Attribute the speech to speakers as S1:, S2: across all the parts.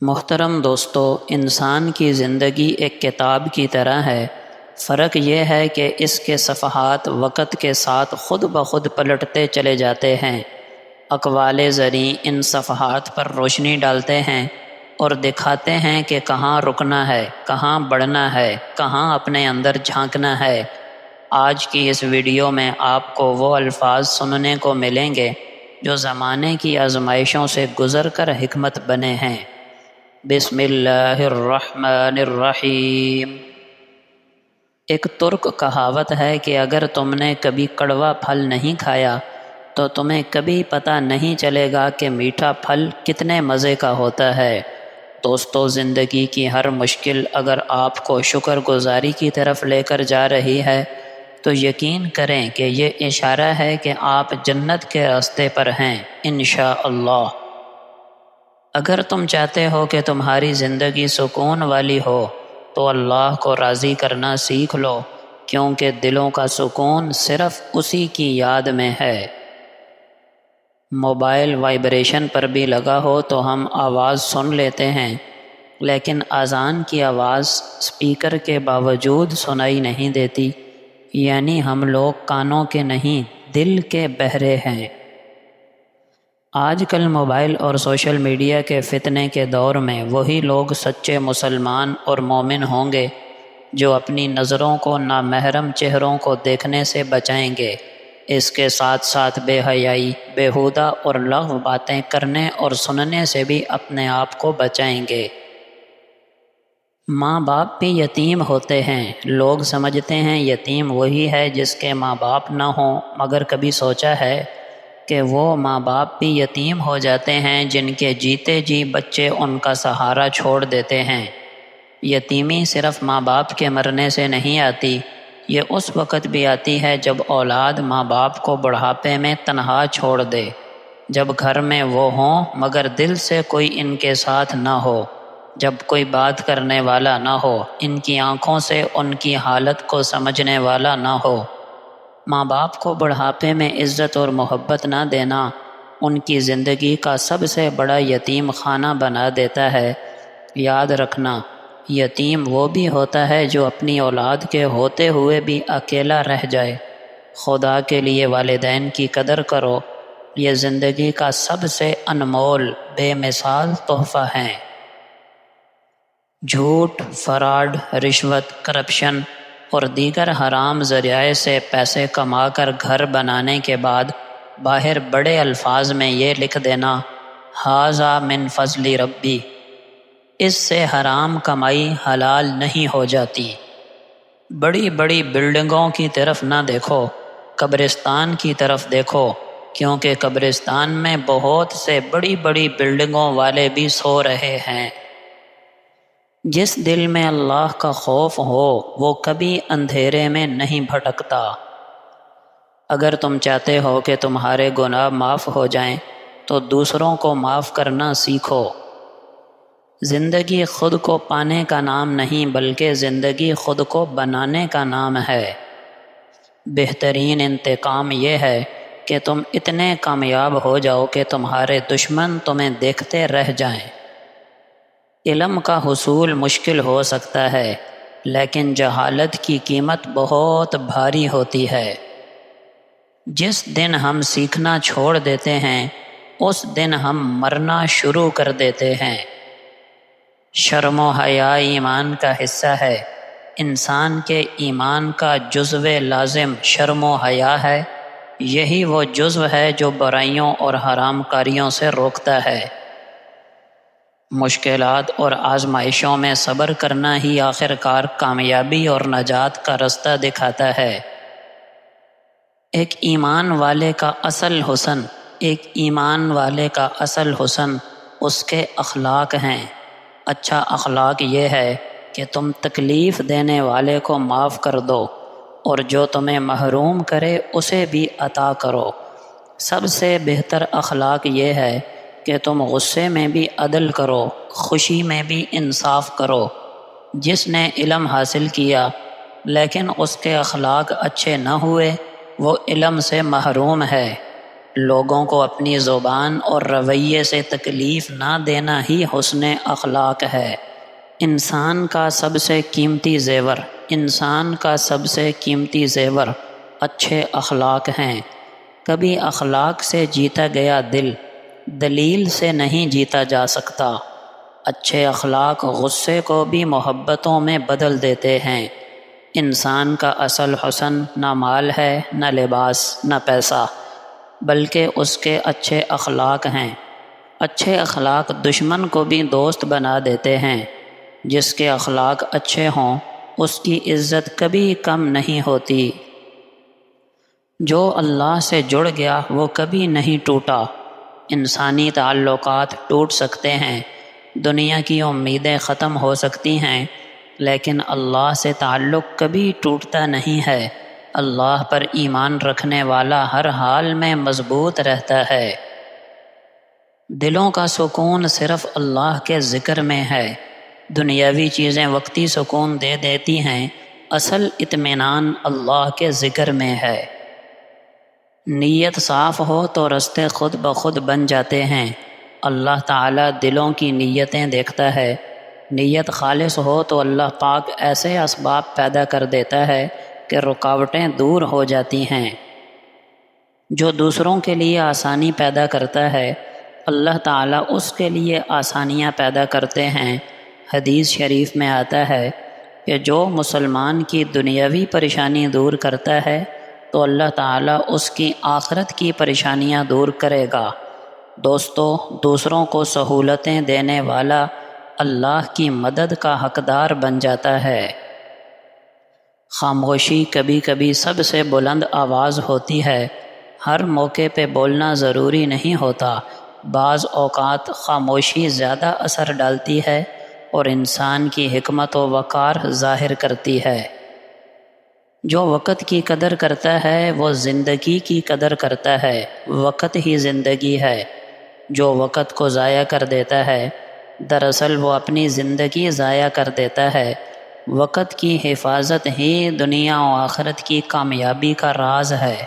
S1: محترم دوستو، انسان کی زندگی ایک کتاب کی طرح ہے۔ فرق یہ ہے کہ اس کے صفحات وقت کے ساتھ خود بخود پلٹتے چلے جاتے ہیں۔ اقوال زریں ان صفحات پر روشنی ڈالتے ہیں اور دکھاتے ہیں کہ کہاں رکنا ہے، کہاں بڑھنا ہے، کہاں اپنے اندر جھانکنا ہے۔ آج کی اس ویڈیو میں آپ کو وہ الفاظ سننے کو ملیں گے جو زمانے کی آزمائشوں سے گزر کر حکمت بنے ہیں۔ بسم اللہ الرحمن الرحیم۔ ایک ترک کہاوت ہے کہ اگر تم نے کبھی کڑوا پھل نہیں کھایا تو تمہیں کبھی پتہ نہیں چلے گا کہ میٹھا پھل کتنے مزے کا ہوتا ہے۔ دوستو، زندگی کی ہر مشکل اگر آپ کو شکر گزاری کی طرف لے کر جا رہی ہے تو یقین کریں کہ یہ اشارہ ہے کہ آپ جنت کے راستے پر ہیں انشاءاللہ۔ اگر تم چاہتے ہو کہ تمہاری زندگی سکون والی ہو تو اللہ کو راضی کرنا سیکھ لو، کیونکہ دلوں کا سکون صرف اسی کی یاد میں ہے۔ موبائل وائبریشن پر بھی لگا ہو تو ہم آواز سن لیتے ہیں، لیکن اذان کی آواز اسپیکر کے باوجود سنائی نہیں دیتی، یعنی ہم لوگ کانوں کے نہیں دل کے بہرے ہیں۔ آج کل موبائل اور سوشل میڈیا کے فتنے کے دور میں وہی لوگ سچے مسلمان اور مومن ہوں گے جو اپنی نظروں کو نامحرم چہروں کو دیکھنے سے بچائیں گے۔ اس کے ساتھ ساتھ بے حیائی، بیہودہ اور لغو باتیں کرنے اور سننے سے بھی اپنے آپ کو بچائیں گے۔ ماں باپ بھی یتیم ہوتے ہیں۔ لوگ سمجھتے ہیں یتیم وہی ہے جس کے ماں باپ نہ ہوں، مگر کبھی سوچا ہے کہ وہ ماں باپ بھی یتیم ہو جاتے ہیں جن کے جیتے جی بچے ان کا سہارا چھوڑ دیتے ہیں۔ یتیمی صرف ماں باپ کے مرنے سے نہیں آتی، یہ اس وقت بھی آتی ہے جب اولاد ماں باپ کو بڑھاپے میں تنہا چھوڑ دے، جب گھر میں وہ ہوں مگر دل سے کوئی ان کے ساتھ نہ ہو، جب کوئی بات کرنے والا نہ ہو، ان کی آنکھوں سے ان کی حالت کو سمجھنے والا نہ ہو۔ ماں باپ کو بڑھاپے میں عزت اور محبت نہ دینا ان کی زندگی کا سب سے بڑا یتیم خانہ بنا دیتا ہے۔ یاد رکھنا، یتیم وہ بھی ہوتا ہے جو اپنی اولاد کے ہوتے ہوئے بھی اکیلا رہ جائے۔ خدا کے لیے والدین کی قدر کرو، یہ زندگی کا سب سے انمول بے مثال تحفہ ہیں۔ جھوٹ، فراڈ، رشوت، کرپشن اور دیگر حرام ذرائع سے پیسے کما کر گھر بنانے کے بعد باہر بڑے الفاظ میں یہ لکھ دینا ھذا من فضل ربی، اس سے حرام کمائی حلال نہیں ہو جاتی۔ بڑی بڑی بلڈنگوں کی طرف نہ دیکھو، قبرستان کی طرف دیکھو، کیونکہ قبرستان میں بہت سے بڑی بڑی بلڈنگوں والے بھی سو رہے ہیں۔ جس دل میں اللہ کا خوف ہو وہ کبھی اندھیرے میں نہیں بھٹکتا۔ اگر تم چاہتے ہو کہ تمہارے گناہ معاف ہو جائیں تو دوسروں کو معاف کرنا سیکھو۔ زندگی خود کو پانے کا نام نہیں بلکہ زندگی خود کو بنانے کا نام ہے۔ بہترین انتقام یہ ہے کہ تم اتنے کامیاب ہو جاؤ کہ تمہارے دشمن تمہیں دیکھتے رہ جائیں۔ علم کا حصول مشکل ہو سکتا ہے، لیکن جہالت کی قیمت بہت بھاری ہوتی ہے۔ جس دن ہم سیکھنا چھوڑ دیتے ہیں اس دن ہم مرنا شروع کر دیتے ہیں۔ شرم و حیا ایمان کا حصہ ہے۔ انسان کے ایمان کا جزو لازم شرم و حیا ہے۔ یہی وہ جزو ہے جو برائیوں اور حرام کاریوں سے روکتا ہے۔ مشکلات اور آزمائشوں میں صبر کرنا ہی آخرکار کامیابی اور نجات کا رستہ دکھاتا ہے۔ ایک ایمان والے کا اصل حسن اس کے اخلاق ہیں۔ اچھا اخلاق یہ ہے کہ تم تکلیف دینے والے کو معاف کر دو اور جو تمہیں محروم کرے اسے بھی عطا کرو۔ سب سے بہتر اخلاق یہ ہے کہ تم غصے میں بھی عدل کرو، خوشی میں بھی انصاف کرو۔ جس نے علم حاصل کیا لیکن اس کے اخلاق اچھے نہ ہوئے وہ علم سے محروم ہے۔ لوگوں کو اپنی زبان اور رویے سے تکلیف نہ دینا ہی حسن اخلاق ہے۔ انسان کا سب سے قیمتی زیور اچھے اخلاق ہیں۔ کبھی اخلاق سے جیتا گیا دلیل سے نہیں جیتا جا سکتا۔ اچھے اخلاق غصے کو بھی محبتوں میں بدل دیتے ہیں۔ انسان کا اصل حسن نہ مال ہے، نہ لباس، نہ پیسہ، بلکہ اس کے اچھے اخلاق ہیں۔ اچھے اخلاق دشمن کو بھی دوست بنا دیتے ہیں۔ جس کے اخلاق اچھے ہوں اس کی عزت کبھی کم نہیں ہوتی۔ جو اللہ سے جڑ گیا وہ کبھی نہیں ٹوٹا۔ انسانی تعلقات ٹوٹ سکتے ہیں، دنیا کی امیدیں ختم ہو سکتی ہیں، لیکن اللہ سے تعلق کبھی ٹوٹتا نہیں ہے۔ اللہ پر ایمان رکھنے والا ہر حال میں مضبوط رہتا ہے۔ دلوں کا سکون صرف اللہ کے ذکر میں ہے۔ دنیاوی چیزیں وقتی سکون دے دیتی ہیں، اصل اطمینان اللہ کے ذکر میں ہے۔ نیت صاف ہو تو رستے خود بخود بن جاتے ہیں۔ اللہ تعالیٰ دلوں کی نیتیں دیکھتا ہے۔ نیت خالص ہو تو اللہ پاک ایسے اسباب پیدا کر دیتا ہے کہ رکاوٹیں دور ہو جاتی ہیں۔ جو دوسروں کے لیے آسانی پیدا کرتا ہے، اللہ تعالیٰ اس کے لیے آسانیاں پیدا کرتے ہیں۔ حدیث شریف میں آتا ہے کہ جو مسلمان کی دنیاوی پریشانی دور کرتا ہے تو اللہ تعالیٰ اس کی آخرت کی پریشانیاں دور کرے گا۔ دوستو، دوسروں کو سہولتیں دینے والا اللہ کی مدد کا حقدار بن جاتا ہے۔ خاموشی کبھی کبھی سب سے بلند آواز ہوتی ہے۔ ہر موقع پہ بولنا ضروری نہیں ہوتا۔ بعض اوقات خاموشی زیادہ اثر ڈالتی ہے اور انسان کی حکمت و وقار ظاہر کرتی ہے۔ جو وقت کی قدر کرتا ہے وہ زندگی کی قدر کرتا ہے۔ وقت ہی زندگی ہے۔ جو وقت کو ضائع کر دیتا ہے دراصل وہ اپنی زندگی ضائع کر دیتا ہے۔ وقت کی حفاظت ہی دنیا و آخرت کی کامیابی کا راز ہے۔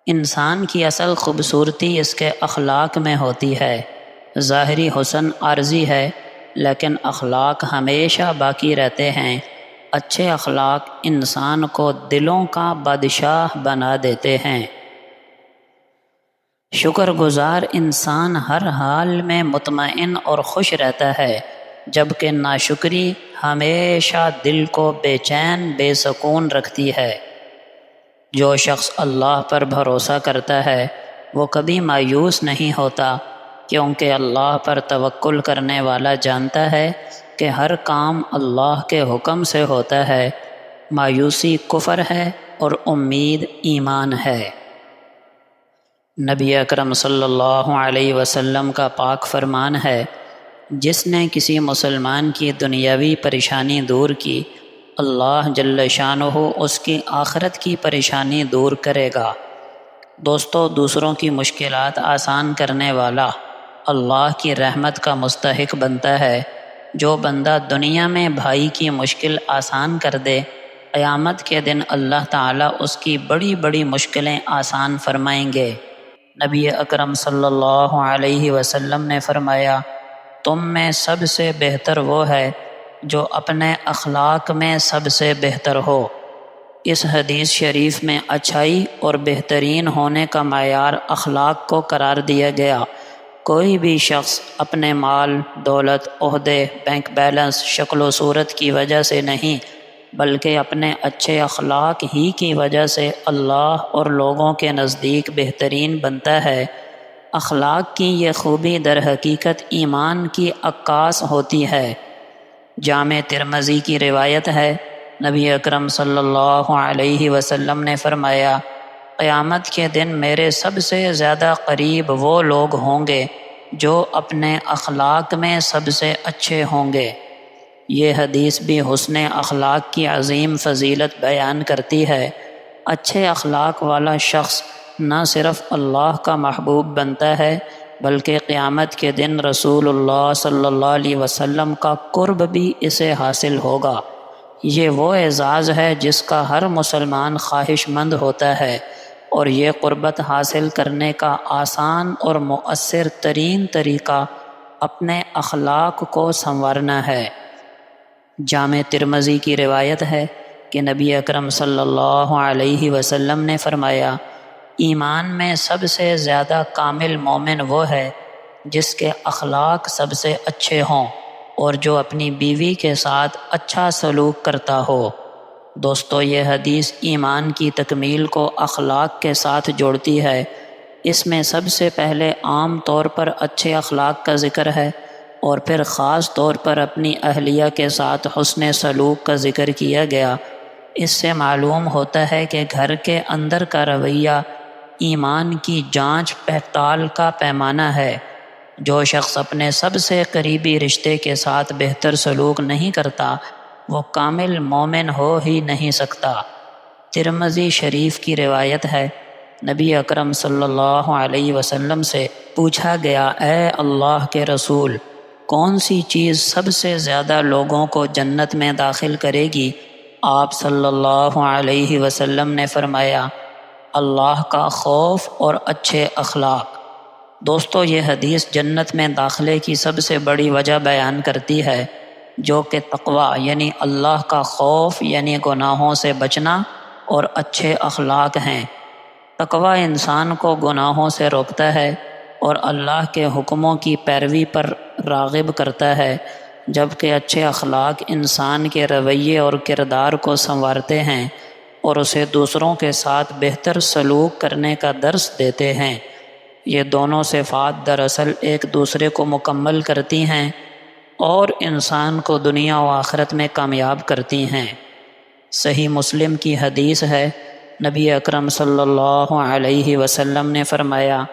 S1: انسان کی اصل خوبصورتی اس کے اخلاق میں ہوتی ہے۔ ظاہری حسن عارضی ہے، لیکن اخلاق ہمیشہ باقی رہتے ہیں۔ اچھے اخلاق انسان کو دلوں کا بادشاہ بنا دیتے ہیں۔ شکر گزار انسان ہر حال میں مطمئن اور خوش رہتا ہے، جبکہ ناشکری ہمیشہ دل کو بے چین بے سکون رکھتی ہے۔ جو شخص اللہ پر بھروسہ کرتا ہے وہ کبھی مایوس نہیں ہوتا، کیونکہ اللہ پر توکل کرنے والا جانتا ہے کہ ہر کام اللہ کے حکم سے ہوتا ہے۔ مایوسی کفر ہے اور امید ایمان ہے۔ نبی اکرم صلی اللہ علیہ وسلم کا پاک فرمان ہے، جس نے کسی مسلمان کی دنیاوی پریشانی دور کی، اللہ جل شانہ اس کی آخرت کی پریشانی دور کرے گا۔ دوستو، دوسروں کی مشکلات آسان کرنے والا اللہ کی رحمت کا مستحق بنتا ہے۔ جو بندہ دنیا میں بھائی کی مشکل آسان کر دے، قیامت کے دن اللہ تعالیٰ اس کی بڑی بڑی مشکلیں آسان فرمائیں گے۔ نبی اکرم صلی اللہ علیہ وسلم نے فرمایا، تم میں سب سے بہتر وہ ہے جو اپنے اخلاق میں سب سے بہتر ہو۔ اس حدیث شریف میں اچھائی اور بہترین ہونے کا معیار اخلاق کو قرار دیا گیا۔ کوئی بھی شخص اپنے مال، دولت، عہدے، بینک بیلنس، شکل و صورت کی وجہ سے نہیں، بلکہ اپنے اچھے اخلاق ہی کی وجہ سے اللہ اور لوگوں کے نزدیک بہترین بنتا ہے۔ اخلاق کی یہ خوبی در حقیقت ایمان کی عکاس ہوتی ہے۔ جامع ترمذی کی روایت ہے، نبی اکرم صلی اللہ علیہ وسلم نے فرمایا، قیامت کے دن میرے سب سے زیادہ قریب وہ لوگ ہوں گے جو اپنے اخلاق میں سب سے اچھے ہوں گے۔ یہ حدیث بھی حسن اخلاق کی عظیم فضیلت بیان کرتی ہے۔ اچھے اخلاق والا شخص نہ صرف اللہ کا محبوب بنتا ہے، بلکہ قیامت کے دن رسول اللہ صلی اللہ علیہ وسلم کا قرب بھی اسے حاصل ہوگا۔ یہ وہ اعزاز ہے جس کا ہر مسلمان خواہش مند ہوتا ہے۔ اور یہ قربت حاصل کرنے کا آسان اور مؤثر ترین طریقہ اپنے اخلاق کو سنوارنا ہے۔ جامع ترمذی کی روایت ہے کہ نبی اکرم صلی اللہ علیہ وسلم نے فرمایا، ایمان میں سب سے زیادہ کامل مومن وہ ہے جس کے اخلاق سب سے اچھے ہوں اور جو اپنی بیوی کے ساتھ اچھا سلوک کرتا ہو۔ دوستو، یہ حدیث ایمان کی تکمیل کو اخلاق کے ساتھ جوڑتی ہے۔ اس میں سب سے پہلے عام طور پر اچھے اخلاق کا ذکر ہے اور پھر خاص طور پر اپنی اہلیہ کے ساتھ حسن سلوک کا ذکر کیا گیا۔ اس سے معلوم ہوتا ہے کہ گھر کے اندر کا رویہ ایمان کی جانچ پڑتال کا پیمانہ ہے۔ جو شخص اپنے سب سے قریبی رشتے کے ساتھ بہتر سلوک نہیں کرتا وہ کامل مومن ہو ہی نہیں سکتا۔ ترمذی شریف کی روایت ہے، نبی اکرم صلی اللہ علیہ وسلم سے پوچھا گیا، اے اللہ کے رسول، کون سی چیز سب سے زیادہ لوگوں کو جنت میں داخل کرے گی؟ آپ صلی اللہ علیہ وسلم نے فرمایا، اللہ کا خوف اور اچھے اخلاق۔ دوستو، یہ حدیث جنت میں داخلے کی سب سے بڑی وجہ بیان کرتی ہے، جو کہ تقویٰ یعنی اللہ کا خوف یعنی گناہوں سے بچنا اور اچھے اخلاق ہیں۔ تقویٰ انسان کو گناہوں سے روکتا ہے اور اللہ کے حکموں کی پیروی پر راغب کرتا ہے، جبکہ اچھے اخلاق انسان کے رویے اور کردار کو سنوارتے ہیں اور اسے دوسروں کے ساتھ بہتر سلوک کرنے کا درس دیتے ہیں۔ یہ دونوں صفات دراصل ایک دوسرے کو مکمل کرتی ہیں اور انسان کو دنیا و آخرت میں کامیاب کرتی ہیں۔ صحیح مسلم کی حدیث ہے، نبی اکرم صلی اللہ علیہ وسلم نے فرمایا،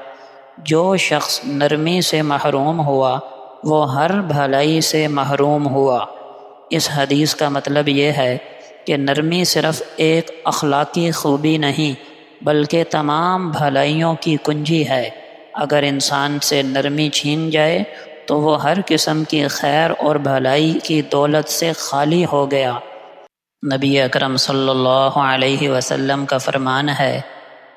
S1: جو شخص نرمی سے محروم ہوا وہ ہر بھلائی سے محروم ہوا۔ اس حدیث کا مطلب یہ ہے کہ نرمی صرف ایک اخلاقی خوبی نہیں بلکہ تمام بھلائیوں کی کنجی ہے۔ اگر انسان سے نرمی چھین جائے تو وہ ہر قسم کی خیر اور بھلائی کی دولت سے خالی ہو گیا۔ نبی اکرم صلی اللہ علیہ وسلم کا فرمان ہے،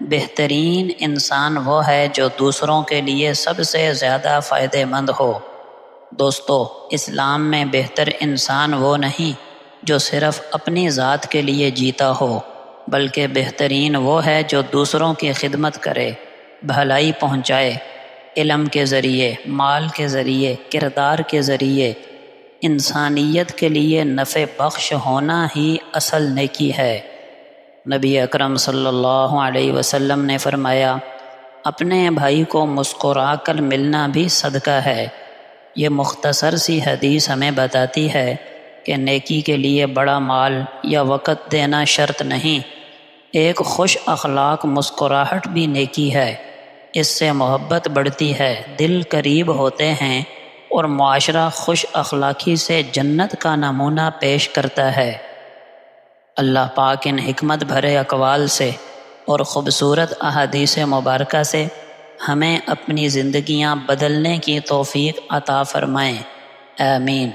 S1: بہترین انسان وہ ہے جو دوسروں کے لیے سب سے زیادہ فائدہ مند ہو۔ دوستو، اسلام میں بہتر انسان وہ نہیں جو صرف اپنی ذات کے لیے جیتا ہو، بلکہ بہترین وہ ہے جو دوسروں کی خدمت کرے، بھلائی پہنچائے، علم کے ذریعے، مال کے ذریعے، کردار کے ذریعے۔ انسانیت کے لیے نفع بخش ہونا ہی اصل نیکی ہے۔ نبی اکرم صلی اللہ علیہ وسلم نے فرمایا، اپنے بھائی کو مسکرا کر ملنا بھی صدقہ ہے۔ یہ مختصر سی حدیث ہمیں بتاتی ہے کہ نیکی کے لیے بڑا مال یا وقت دینا شرط نہیں، ایک خوش اخلاق مسکراہٹ بھی نیکی ہے۔ اس سے محبت بڑھتی ہے، دل قریب ہوتے ہیں اور معاشرہ خوش اخلاقی سے جنت کا نمونہ پیش کرتا ہے۔ اللہ پاک ان حکمت بھرے اقوال سے اور خوبصورت احادیث مبارکہ سے ہمیں اپنی زندگیاں بدلنے کی توفیق عطا فرمائیں، آمین۔